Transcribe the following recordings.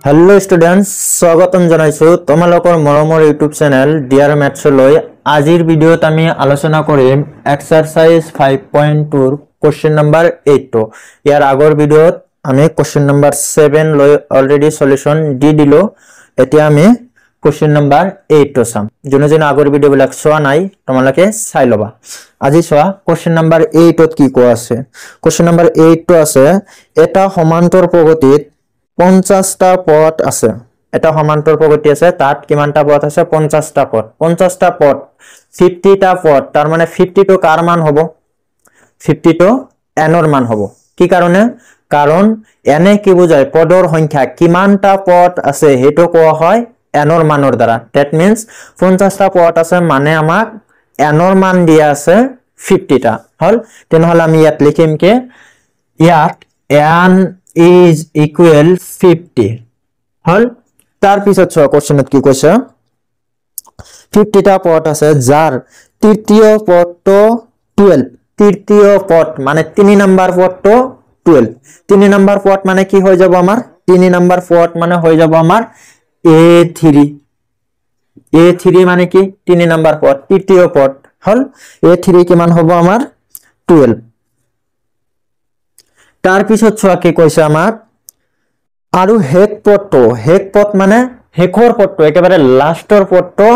hello students स्वागतम जनाइছো তোমালোকৰ মৰমৰ ইউটিউব চেনেল ডিয়াৰ ম্যাথছ লৈ আজিৰ ভিডিওত আমি আলোচনা কৰিম এক্সাৰসাইজ 5.2 ৰ কোশ্চেন নাম্বাৰ 8 টো ইয়াৰ আগৰ ভিডিওত আমি কোশ্চেন নাম্বাৰ 7 লৈ অলৰেডি সলিউশন দি দিলো এতিয়া আমি কোশ্চেন নাম্বাৰ 8 টো চাম যোনে যোনে আগৰ ভিডিও বিলাক চোৱা নাই তোমালোকে চাই লবা আজি চোৱা কোশ্চেন নাম্বাৰ 8 ত কি কোৱা আছে কোশ্চেন নাম্বাৰ 8 টো আছে এটা সমান্তৰ প্ৰগতিত 50 টা পথ আছে এটা সমান্তৰ প্ৰগতি আছে তাত কিমানটা পথ আছে 50 টা পথ 50 টা পথ তাৰ মানে 50 টো কাৰ মান হ'ব 50 টো n ৰ মান হ'ব কি কাৰণে কাৰণ n কি বুজায় পদৰ সংখ্যা কিমানটা পথ আছে হেটো কোৱা হয় n ৰ মানৰ দ্বাৰা that means 50 টা পথ আছে মানে আমাক n ৰ মান দিয়া আছে 50 টা হল তেনেহলে আমি ইয়াত লিখিম কি ইয়াত n is equal 50 হল তার পিছত ছ কোশ্চেনত কি কৈছে 50 টা পথ আছে যার তৃতীয় পথটো 12 তৃতীয় পথ মানে 3 নাম্বার পথটো 12 3 নাম্বার পথ মানে কি হৈ যাব আমাৰ 3 নাম্বাৰ পথ মানে হৈ যাব আমাৰ a3 মানে কি 3 নাম্বাৰ পথ তৃতীয় পথ হল a3 কিমান হ'ব আমাৰ 12 तार पिছত ছোৱা কি কৈছে আমাক আৰু হেক পথ মানে হেকৰ পথটো একেবাৰে লাষ্টৰ পথটো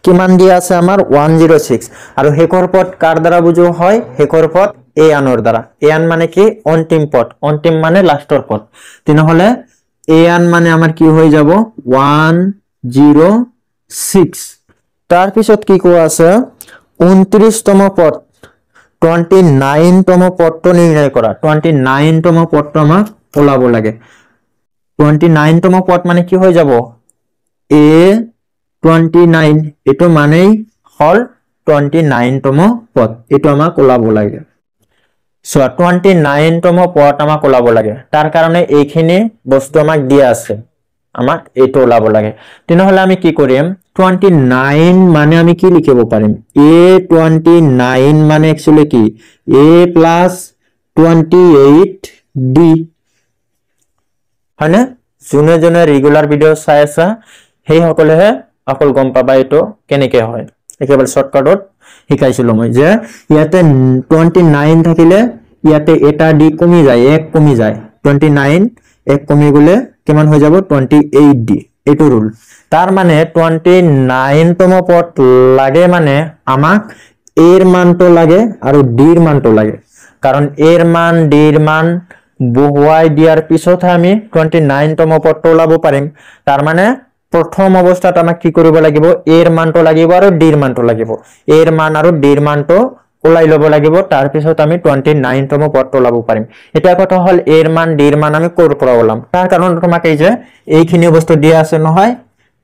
কিমান দিয়া আছে আমাৰ 106 আৰু হেকৰ পথ কাৰ দ্বাৰা বুজো হয় হেকৰ পথ an ৰ দ্বাৰা an মানে কি অন্তিম পথ অন্তিম মানে লাষ্টৰ পথ তিনহলে an মানে আমাৰ কি হৈ যাব 106 তাৰ পিছত কি কোৱা আছে 29 তম পথ 29 তম পথটো নিৰ্ণয় কৰা 29 তম পথটো আমাক ওলাব লাগে 29 তম পথ মানে কি হৈ যাব a29 এটো মানে হল 29 তম পথ এটো আমাক ওলাব লাগে সো 29 তম পথ আমাক ওলাব লাগে তাৰ কাৰণে এইখিনি বস্তু আমাক দিয়া আছে আমাক এটো ওলাব লাগে তেনেহলে আমি কি কৰিম 29 মানে আমি কি লিখিব পাৰিম a29 মানে एक्चुअली কি a plus 28d হয়নে জুনে জুনে ৰেগুলাৰ ভিডিও চাই আছে হেই সকলেহে অকল গম পাবা এটো কেনেকে হয় একেবাৰে শৰ্টকাটত শিকাইছিলো মই যে ইয়াতে 29 থাকিলে ইয়াতে এটা d কমি যায় এক কমি যায় 29 এক কমি গলে কিমান হৈ যাব 28d এটো রুল তার মানে 29 তম পথ লাগে মানে আমাক এর মানটো লাগে আৰু d এৰ মানটো লাগে কাৰণ এৰ মান d এৰ মান বহুৱাই দিয়াৰ পিছত আমি 29 তম পথটো ওলাব পাৰিম তাৰ মানে প্ৰথম অৱস্থাত আমাক কি কৰিব লাগিব এৰ মানটো লাগিব আৰু d এৰ মানটো লাগিব এৰ মান আৰু d এৰ মানটো ওলাই লব লাগিব তাৰ পিছত আমি 29 তম পথটো ওলাব পাৰিম এটা কথা হল এৰ মান d এৰ মান আমি কৰ পৰা ওলাম তাৰ কাৰণ তোমাক এই যে এইখিনি বস্তু দিয়া আছে নহয়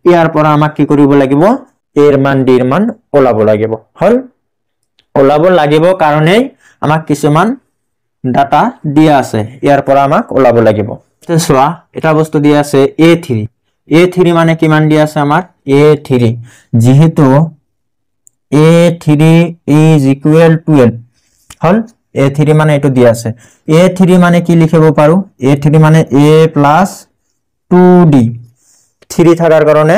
ইয়াৰ পৰা আমাক কি কৰিব লাগিব এৰ মান d এৰ মান ওলাব লাগিব হল ওলাব লাগিব কাৰণে আমাক কিছুমান ডাটা দিয়া আছে ইয়াৰ পৰা আমাক ওলাব লাগিব চোৱা এটা বস্তু দিয়া আছে a3 মানে কিমান দিয়া আছে আমাক a3 যেহেতু a3 is equal 12 hall a3 মানে এটো দিয়া আছে a3 মানে কি লিখিব পাৰো a3 মানে a plus 2d 3 থাকাৰ কাৰণে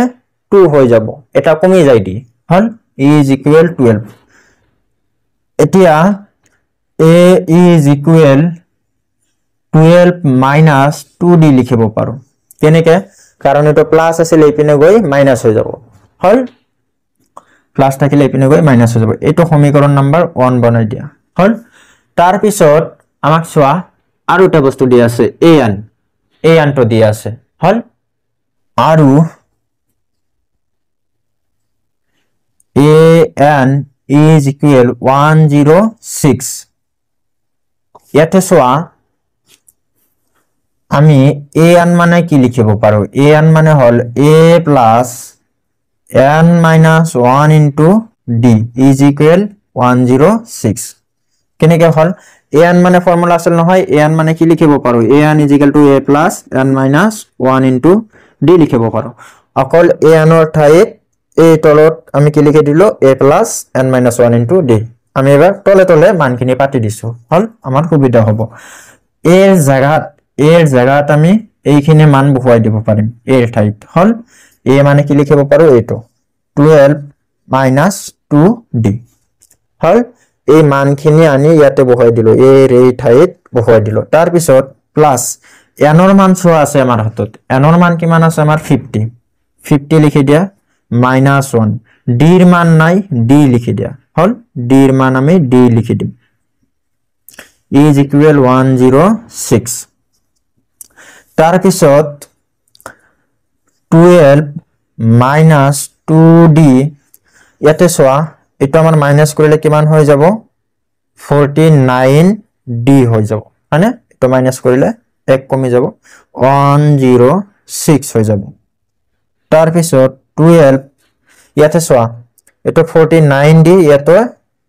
2 হৈ যাব এটা কমি যায় দি হল is equal 12 এতিয়া a is equal 12 minus 2d লিখিব পাৰো কেনেকে কাৰণ এটো প্লাস আছিল এইপিনে গৈ মাইনাস হৈ যাব হল প্লাস থাকিলে এইপিনে গৈ মাইনাস হৈ যাব এটো সমীকৰণ নাম্বাৰ 1 বনাই দিয়া হল তাৰ পিছত আমাক চোৱা আৰু এটা বস্তু দিয়া আছে an টো দিয়া আছে হল আৰু an is equal 106 ইয়াতে চোৱা আমি an মানে কি লিখিব পাৰো an মানে হল a plus n minus 1 into d is equal 106 কেনেকে হল an মানে ফর্মুলা আছিল নহয় an মানে কি লিখিব পাৰো an is equal to a plus n minus 1 into d লিখিব পাৰো অকল an ৰ ঠাইত এই তলত আমি কি লিখি দিলো a plus n minus 1 into d আমি এবাৰ তলে তলে মানখিনি পাতি দিছো হল আমাৰ সুবিধা হ'ব এৰ জায়গাত আমি এইখিনি মান বহুৱাই দিব পাৰিম এৰ ঠাইত হল এ মানে কি লিখিব পাৰো এইটো 12 minus 2d হল এই মানখিনি আনি ইয়াতে বহুৱাই দিলো এৰ এই ঠাইত বহুৱাই দিলো তাৰ পিছত প্লাস এনৰ মান চোৱা আছে আমাৰ হাতত এনৰ মান কিমান আছে আমাৰ 50 লিখি দিয়া -1 d এর মান নাই d লিখি দিয়া হল d এর মান আমি d লিখি দিম is equal 106 তার পিছত 12 minus 2d ইয়াতে চোৱা এটা আমাৰ মাইনাস কৰিলে কিমান হৈ যাব 49d হৈ যাব মানে এটা মাইনাস কৰিলে 1 কমি যাব 106 হৈ যাব তাৰ পিছত 12 ইয়াতে চোৱা এটা 49d ইয়াতে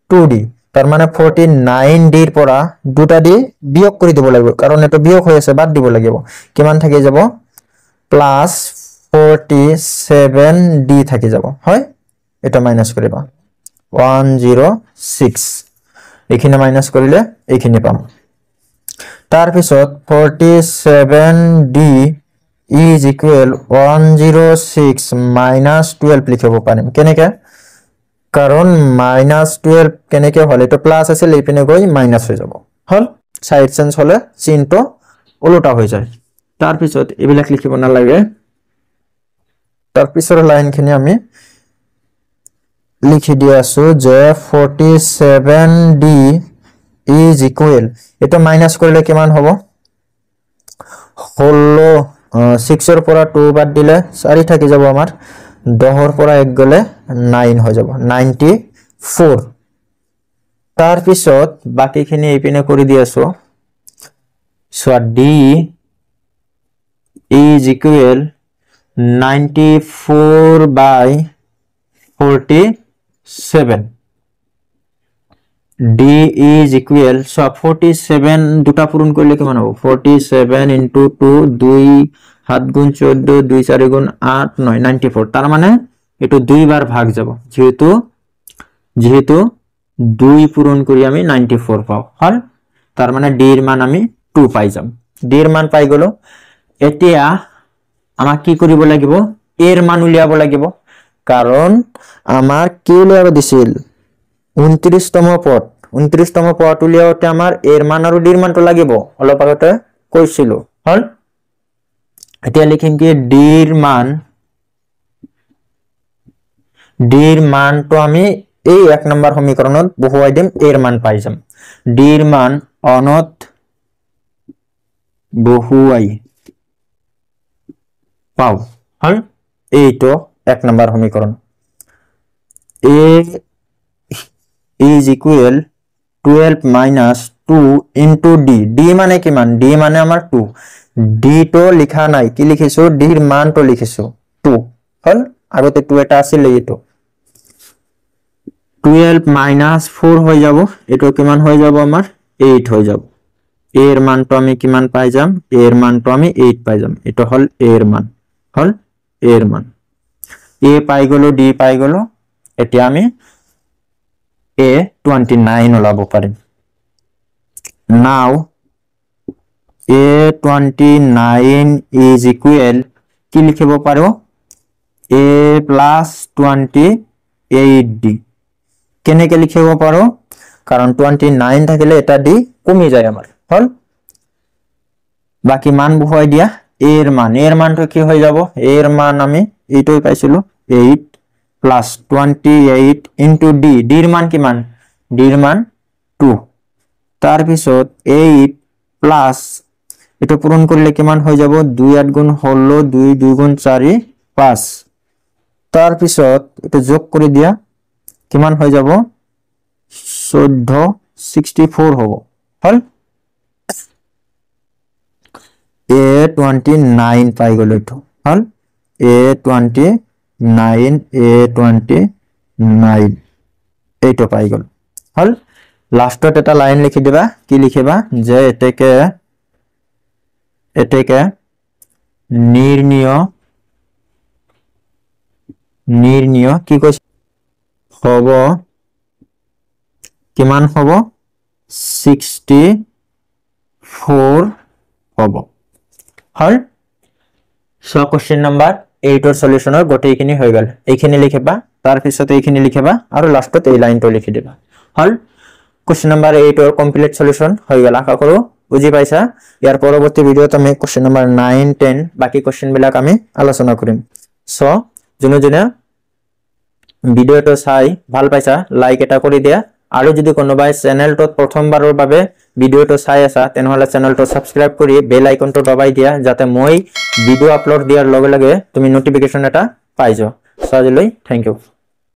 2d তাৰ মানে 49d এৰ পৰা দুটা দি বিয়োগ কৰি দিব লাগিব কারণ এটা বিয়োগ হৈ আছে বাদ দিব লাগিব কিমান থাকি যাব প্লাস 47d থাকি যাব হয় এটা মাইনাস কৰিবা 106 এখানে মাইনাস কৰিলে এইখিনি পাম তাৰ পিছত 47d is equal 106 minus 12 লিখিব পাৰিম কেনেকে কারণ -12 কেনেকে হলে তো প্লাস আছে লেপিনে গই মাইনাস হৈ যাব হল সাইড চেঞ্জ হলে চিহ্নটো উল্টা হৈ যায় তার পিছত এবিলাক লিখিব না লাগে তার পিছৰ লাইনখিনি আমি লিখি দি আছো যে 47d is equal এটা মাইনাস কৰিলে কিমান হ'ব 6 এৰ পৰা 2 বাদ দিলে 4 থাকি যাব আমাৰ 10 এৰ পৰা 1 গলে 9 হৈ যাব 94 তাৰ পিছত বাকিখিনি এইপিনে কৰি দি আছো so d is equal 94 by 47 d is equal so 47 দুটা পূরণ করলে কিমান হবে 47 into 2 2 7 গুণ 14 2 4 গুণ 8 9 94 তার মানে এটো দুইবার ভাগ যাব যেহেতু 2 পূরণ করি আমি 94 পাও হল তার মানে d এর মান আমি 2 পাই যাম d এর মান পাই গলো এতিয়া আমাক কি কৰিব লাগিব এৰ মান উলিয়াব লাগিব কাৰণ আমাৰ কি উলিয়াব দিছিল 29তম পদ উলিয়াওতে আমাৰ এৰ মান আৰু d এর মানটো লাগিব অলপ আগতে কৈছিল হল এতিয়া লিখিম কি d এর মানটো আমি এই 1 নম্বৰ সমীকৰণত বহুৱাই দিম এৰ মান পাই যাম d এৰ মান অনত বহুৱাই পাও হল এইটো 1 নম্বৰ সমীকরণ a is equal 12 minus 2 into d d মানে কিমান d মানে আমার 2 d তো লিখা নাই কি লিখিছো d এর মান তো লিখিছো 2 হল আগতে 2 এটা আছিল এইটো 12 minus 4 হৈ যাব এটো কিমান হৈ যাব আমার 8 হৈ যাব এর মান তো আমি কিমান পাই যাম এর মান তো আমি 8 পাই যাম এটা হল এর মান হল এর মান a পাই গলো d পাই গলো এতিয়া আমি A29 ওলাব পাৰিম now A29 is equal কি লিখিব পাৰো a plus 28d কেনেকে লিখিব পাৰো কাৰণ 29 থাকিলে এটা d কমি যায় আমাৰ হল বাকি মান বহুৱাই দিয়া এর মানটো কি হৈ যাব এর মান আমি এইটোই পাইছিলো 8 plus 28 into d d এর মান কিমান d এর মান 2 তার পিছত 8 plus এটা পূরণ করলে কিমান হৈ যাব 2 8 গুণ 16 2 2 গুণ 4 5 তার পিছত এটা যোগ কৰি দিয়া কিমান হৈ যাব 14 64 হ'ব হল A29 পাই গলো এটো হল A29 এইটো পাই গল হল লাস্টত এটা লাইন লিখি দিবা কি লিখিবা যে এটাকে নির্ণয় কি কৈছে হব কিমান হব 64 হব হল সো কোশ্চেন নাম্বার 8 ৰ সলিউশনৰ গোটেইখিনি হৈ গল এইখিনি লিখিবা তাৰ পিছত এইখিনি লিখিবা আৰু লাষ্টত এই লাইনটো লিখি দিবা হল কোশ্চেন নাম্বাৰ 8 ৰ কমপ্লিট সলিউশন হৈ গল আশা কৰো বুজি পাইছা ইয়াৰ পৰৱৰ্তী ভিডিওত আমি কোশ্চেন নাম্বাৰ 9 10 বাকি কোশ্চেন বিলাক আমি আলোচনা কৰিম সো জনে ভিডিওটো চাই ভাল পাইছা লাইক এটা কৰি দিয়া আৰু যদি কোনোবাই চেনেলটোত প্ৰথমবাৰৰ বাবে ভিডিওটো চাই আছা তেনেহলে চেনেলটো সাবস্ক্ৰাইব কৰি বেল আইকনটো দবাই দিয়া যাতে মই ভিডিও আপলোড দিয়াৰ লগে লগে তুমি নোটিফিকেশন এটা পাই যাও সো আজিলৈ থ্যাংক ইউ